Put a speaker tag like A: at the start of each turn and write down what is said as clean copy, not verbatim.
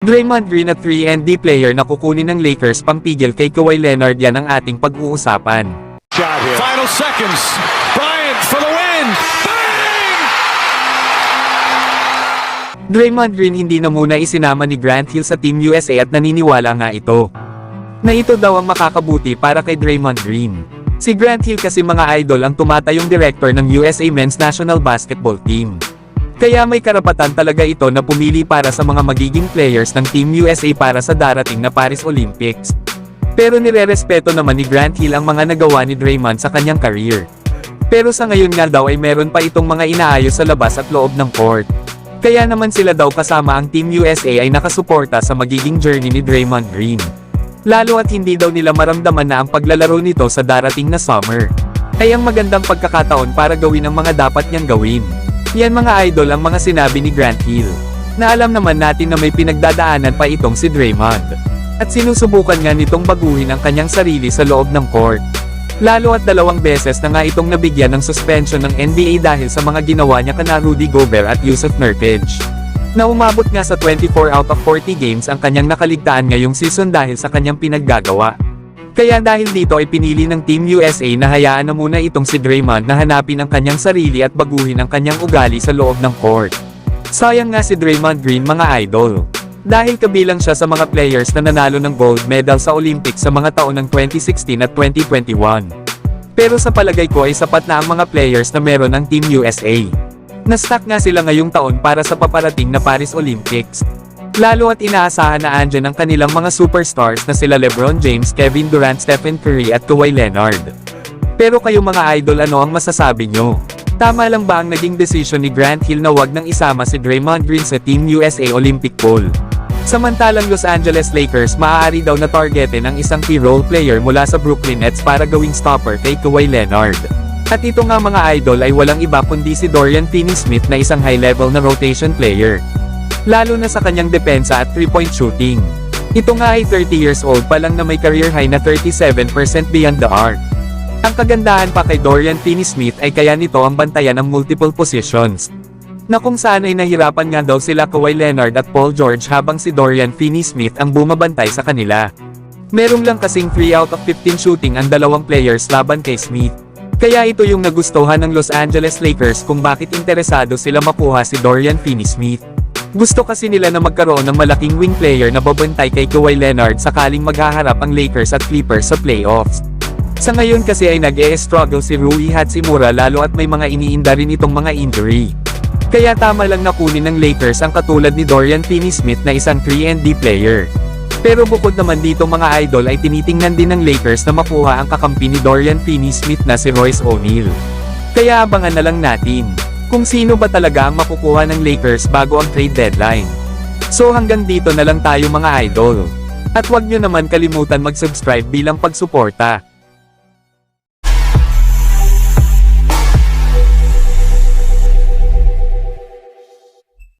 A: Draymond Green at 3-and-D player na kukunin ng Lakers pangpigil kay Kawhi Leonard, yan ang ating pag-uusapan.
B: Final seconds. Bryant for the win. Bang!
A: Draymond Green hindi na muna isinama ni Grant Hill sa Team USA at naniniwala nga ito na ito daw ang makakabuti para kay Draymond Green. Si Grant Hill kasi mga idol ang tumatayong director ng USA Men's National Basketball Team. Kaya may karapatan talaga ito na pumili para sa mga magiging players ng Team USA para sa darating na Paris Olympics. Pero nirerespeto naman ni Grant Hill ang mga nagawa ni Draymond sa kanyang career. Pero sa ngayon nga daw ay meron pa itong mga inaayos sa labas at loob ng court. Kaya naman sila daw kasama ang Team USA ay nakasuporta sa magiging journey ni Draymond Green. Lalo at hindi daw nila maramdaman na ang paglalaro nito sa darating na summer ay ang magandang pagkakataon para gawin ang mga dapat niyang gawin. Yan mga idol ang mga sinabi ni Grant Hill, na alam naman natin na may pinagdadaanan pa itong si Draymond. At sinusubukan nga nitong baguhin ang kanyang sarili sa loob ng court. Lalo at 2 beses na nga itong nabigyan ng suspension ng NBA dahil sa mga ginawa niya kana Rudy Gobert at Jusuf Nurkic. Na umabot nga sa 24 out of 40 games ang kanyang nakaligtaan ngayong season dahil sa kanyang pinaggagawa. Kaya dahil dito ay pinili ng Team USA na hayaan na muna itong si Draymond na hanapin ang kanyang sarili at baguhin ang kanyang ugali sa loob ng court. Sayang nga si Draymond Green mga idol. Dahil kabilang siya sa mga players na nanalo ng gold medal sa Olympics sa mga taon ng 2016 at 2021. Pero sa palagay ko ay sapat na ang mga players na meron ng Team USA. Na-stuck nga sila ngayong taon para sa paparating na Paris Olympics. Lalo at inaasahan na andyan ang kanilang mga superstars na sila LeBron James, Kevin Durant, Stephen Curry at Kawhi Leonard. Pero kayo mga idol, ano ang masasabi nyo? Tama lang ba ang naging desisyon ni Grant Hill na wag nang isama si Draymond Green sa Team USA Olympic pool? Samantalang Los Angeles Lakers maaari daw na targetin ang isang key role player mula sa Brooklyn Nets para gawing stopper kay Kawhi Leonard. At ito nga mga idol ay walang iba kundi si Dorian Finney-Smith na isang high-level na rotation player. Lalo na sa kanyang depensa at 3-point shooting. Ito nga ay 30 years old pa lang na may career high na 37% beyond the arc. Ang kagandahan pa kay Dorian Finney-Smith ay kaya nito ang bantayan ng multiple positions. Na kung saan ay nahirapan nga daw sila Kawhi Leonard at Paul George habang si Dorian Finney-Smith ang bumabantay sa kanila. Merong lang kasing 3 out of 15 shooting ang dalawang players laban kay Smith. Kaya ito yung nagustuhan ng Los Angeles Lakers kung bakit interesado sila makuha si Dorian Finney-Smith. Gusto kasi nila na magkaroon ng malaking wing player na babantay kay Kawhi Leonard sakaling maghaharap ang Lakers at Clippers sa playoffs. Sa ngayon kasi ay nag-e-struggle si Rui Hachimura lalo at may mga iniinda rin itong mga injury. Kaya tama lang na kunin ng Lakers ang katulad ni Dorian Finney-Smith na isang 3-and-D player. Pero bukod naman dito mga idol ay tinitingnan din ng Lakers na makuha ang kakampi ni Dorian Finney-Smith na si Royce O'Neal. Kaya abangan na lang natin kung sino ba talaga ang makukuha ng Lakers bago ang trade deadline. So hanggang dito na lang tayo mga idol. At huwag nyo naman kalimutan mag-subscribe bilang pagsuporta.